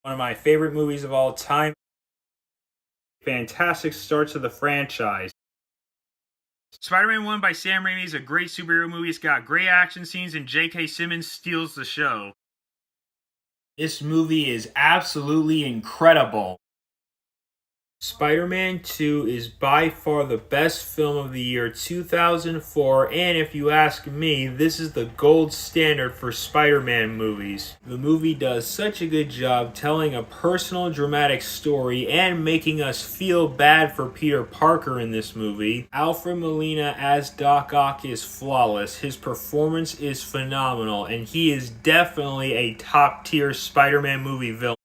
One of my favorite movies of all time. Fantastic start to the franchise. Spider-Man 1 by Sam Raimi is a great superhero movie. It's got great action scenes and J.K. Simmons steals the show. This movie is absolutely incredible. Spider-Man 2 is by far the best film of the year 2004, and if you ask me, this is the gold standard for Spider-Man movies. The movie does such a good job telling a personal, dramatic story and making us feel bad for Peter Parker in this movie. Alfred Molina as Doc Ock is flawless. His performance is phenomenal, and he is definitely a top-tier Spider-Man movie villain.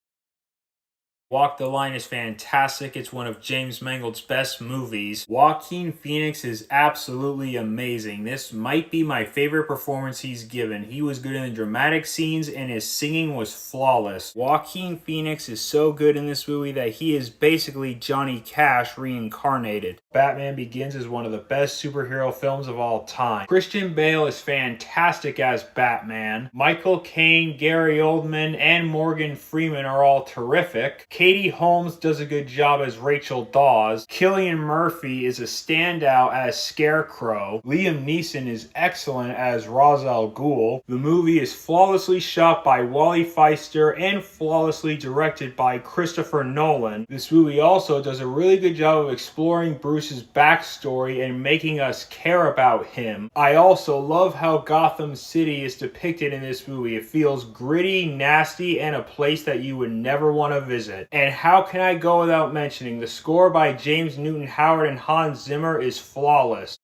Walk the Line is fantastic. It's one of James Mangold's best movies. Joaquin Phoenix is absolutely amazing. This might be my favorite performance he's given. He was good in the dramatic scenes and his singing was flawless. Joaquin Phoenix is so good in this movie that he is basically Johnny Cash reincarnated. Batman Begins is one of the best superhero films of all time. Christian Bale is fantastic as Batman. Michael Caine, Gary Oldman, and Morgan Freeman are all terrific. Katie Holmes does a good job as Rachel Dawes. Cillian Murphy is a standout as Scarecrow. Liam Neeson is excellent as Ra's al Ghul. The movie is flawlessly shot by Wally Pfister and flawlessly directed by Christopher Nolan. This movie also does a really good job of exploring Bruce's backstory and making us care about him. I also love how Gotham City is depicted in this movie. It feels gritty, nasty, and a place that you would never want to visit. And how can I go without mentioning the score by James Newton Howard and Hans Zimmer is flawless.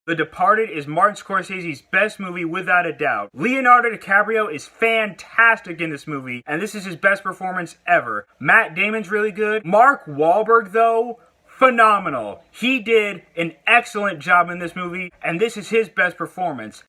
The Departed is Martin Scorsese's best movie without a doubt. Leonardo DiCaprio is fantastic in this movie, and this is his best performance ever. Matt Damon's really good. Mark Wahlberg, though, phenomenal. He did an excellent job in this movie, and this is his best performance.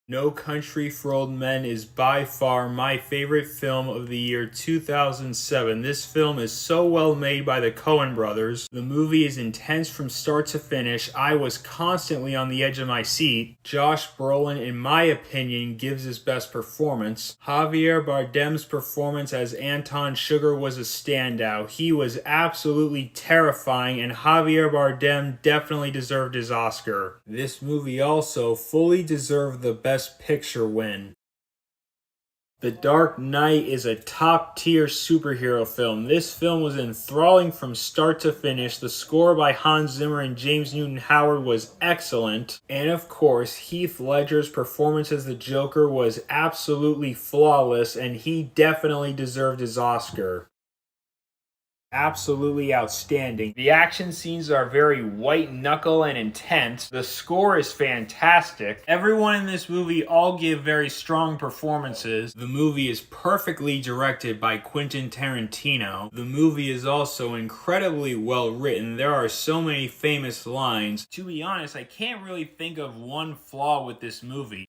No Country for Old Men is by far my favorite film of the year 2007. This film is so well made by the Coen brothers. The movie is intense from start to finish. I was constantly on the edge of my seat. Josh Brolin, in my opinion, gives his best performance. Javier Bardem's performance as Anton Sugar was a standout. He was absolutely terrifying, and Javier Bardem definitely deserved his Oscar. This movie also fully deserved the Best Picture win. The Dark Knight is a top-tier superhero film. This film was enthralling from start to finish. The score by Hans Zimmer and James Newton Howard was excellent. And of course, Heath Ledger's performance as the Joker was absolutely flawless, and he definitely deserved his Oscar. Absolutely outstanding. The action scenes are very white knuckle and intense. The score is fantastic. Everyone in this movie all give very strong performances. The movie is perfectly directed by Quentin Tarantino. The movie is also incredibly well written. There are so many famous lines. To be honest, I can't really think of one flaw with this movie.